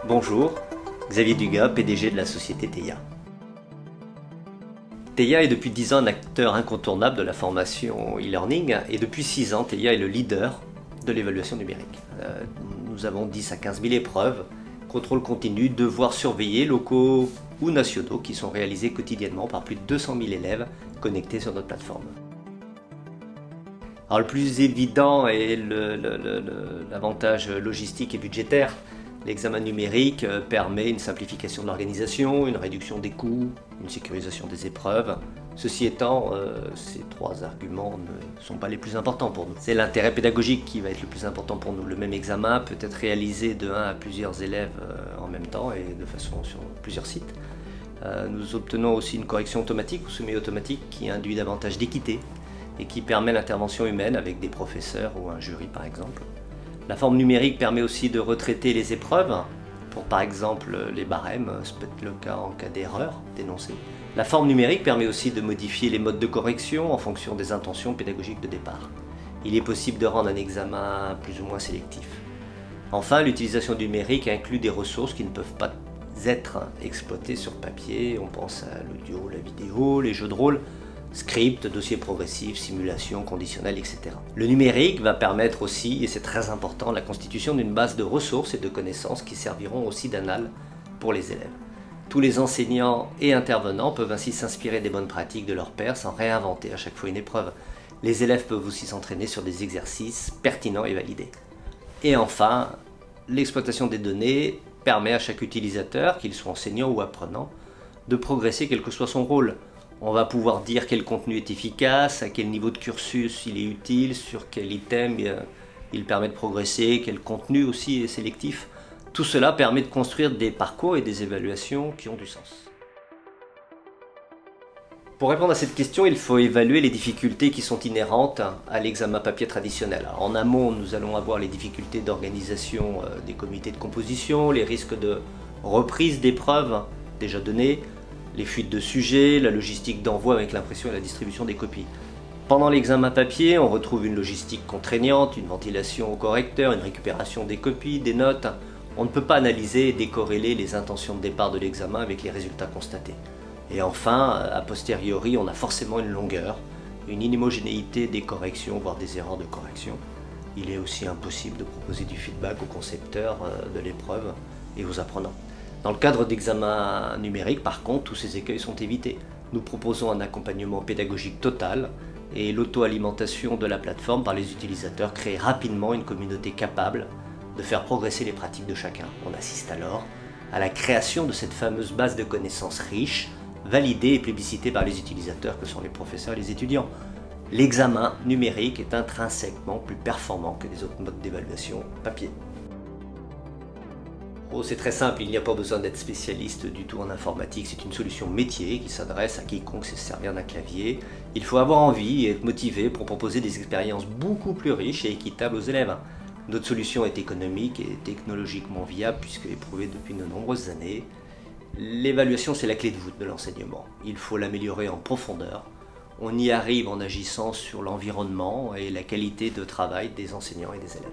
Bonjour, Xavier Dugas, PDG de la société Teia. Teia est depuis 10 ans un acteur incontournable de la formation e-learning et depuis 6 ans, Teia est le leader de l'évaluation numérique. Nous avons 10 à 15 000 épreuves, contrôle continu, devoirs surveillés, locaux ou nationaux qui sont réalisés quotidiennement par plus de 200 000 élèves connectés sur notre plateforme. Alors le plus évident est l'avantage logistique et budgétaire. L'examen numérique permet une simplification de l'organisation, une réduction des coûts, une sécurisation des épreuves. Ceci étant, ces trois arguments ne sont pas les plus importants pour nous. C'est l'intérêt pédagogique qui va être le plus important pour nous. Le même examen peut être réalisé de 1 à plusieurs élèves en même temps et de façon sur plusieurs sites. Nous obtenons aussi une correction automatique ou semi-automatique qui induit davantage d'équité et qui permet l'intervention humaine avec des professeurs ou un jury par exemple. La forme numérique permet aussi de retraiter les épreuves, pour par exemple les barèmes, ce peut être le cas en cas d'erreur dénoncée. La forme numérique permet aussi de modifier les modes de correction en fonction des intentions pédagogiques de départ. Il est possible de rendre un examen plus ou moins sélectif. Enfin, l'utilisation du numérique inclut des ressources qui ne peuvent pas être exploitées sur papier. On pense à l'audio, la vidéo, les jeux de rôle, script, dossiers progressifs, simulations, conditionnels, etc. Le numérique va permettre aussi, et c'est très important, la constitution d'une base de ressources et de connaissances qui serviront aussi d'annales pour les élèves. Tous les enseignants et intervenants peuvent ainsi s'inspirer des bonnes pratiques de leurs pairs sans réinventer à chaque fois une épreuve. Les élèves peuvent aussi s'entraîner sur des exercices pertinents et validés. Et enfin, l'exploitation des données permet à chaque utilisateur, qu'il soit enseignant ou apprenant, de progresser quel que soit son rôle. On va pouvoir dire quel contenu est efficace, à quel niveau de cursus il est utile, sur quel item il permet de progresser, quel contenu aussi est sélectif. Tout cela permet de construire des parcours et des évaluations qui ont du sens. Pour répondre à cette question, il faut évaluer les difficultés qui sont inhérentes à l'examen papier traditionnel. Alors, en amont, nous allons avoir les difficultés d'organisation des comités de composition, les risques de reprise d'épreuves déjà données, les fuites de sujets, la logistique d'envoi avec l'impression et la distribution des copies. Pendant l'examen papier, on retrouve une logistique contraignante, une ventilation au correcteur, une récupération des copies, des notes. On ne peut pas analyser et décorréler les intentions de départ de l'examen avec les résultats constatés. Et enfin, a posteriori, on a forcément une longueur, une inhomogénéité des corrections, voire des erreurs de correction. Il est aussi impossible de proposer du feedback aux concepteurs de l'épreuve et aux apprenants. Dans le cadre d'examens numériques, par contre, tous ces écueils sont évités. Nous proposons un accompagnement pédagogique total et l'auto-alimentation de la plateforme par les utilisateurs crée rapidement une communauté capable de faire progresser les pratiques de chacun. On assiste alors à la création de cette fameuse base de connaissances riche, validée et plébiscitée par les utilisateurs que sont les professeurs et les étudiants. L'examen numérique est intrinsèquement plus performant que les autres modes d'évaluation papier. Oh, c'est très simple, il n'y a pas besoin d'être spécialiste du tout en informatique, c'est une solution métier qui s'adresse à quiconque sait se servir d'un clavier. Il faut avoir envie et être motivé pour proposer des expériences beaucoup plus riches et équitables aux élèves. Notre solution est économique et technologiquement viable puisque éprouvée depuis de nombreuses années. L'évaluation, c'est la clé de voûte de l'enseignement. Il faut l'améliorer en profondeur. On y arrive en agissant sur l'environnement et la qualité de travail des enseignants et des élèves.